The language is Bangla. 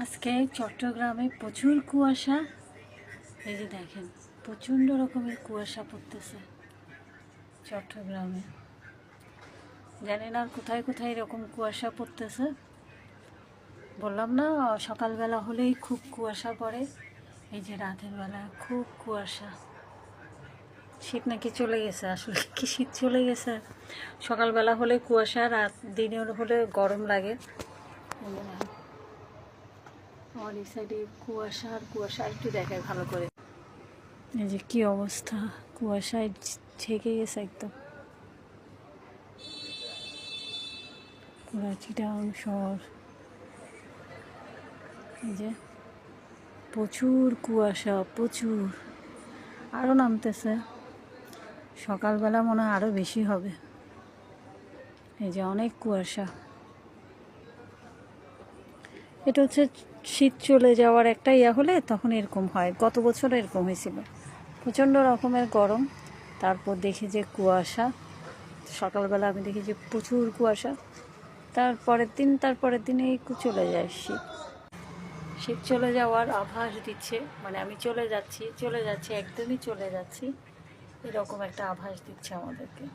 আজকে চট্টগ্রামে প্রচুর কুয়াশা। এই যে দেখেন, প্রচণ্ড রকমের কুয়াশা পড়তেছে চট্টগ্রামে। জানি না আর কোথায় কোথায় এরকম কুয়াশা পড়তেছে। বললাম না, সকালবেলা হলেই খুব কুয়াশা পড়ে। এই যে রাতের বেলা খুব কুয়াশা। শীত নাকি চলে গেছে? আসলে কি শীত চলে গেছে? সকালবেলা হলে কুয়াশা, রাত দিনের হলে গরম লাগে। আমার এই সাইডে কুয়াশা আর কুয়াশা, একটু দেখায় ভালো করে। এই যে কি অবস্থা, কুয়াশায় ছেকে গেছে একদম পুরা চিটাগাং শহর। এই যে প্রচুর কুয়াশা, প্রচুর, আরও নামতেছে। সকালবেলা মনে হয় আরও বেশি হবে। এই যে অনেক কুয়াশা। এটা হচ্ছে শীত চলে যাওয়ার একটা হলে তখন এরকম হয়। গত বছর এরকম হয়েছিল, প্রচণ্ড রকমের গরম, তারপর দেখি যে কুয়াশা। সকালবেলা আমি দেখি যে প্রচুর কুয়াশা, তারপরের দিনেই চলে যায় শীত। শীত চলে যাওয়ার আভাস দিচ্ছে, মানে আমি চলে যাচ্ছি, একদমই চলে যাচ্ছি, এরকম একটা আভাস দিচ্ছে আমাদেরকে।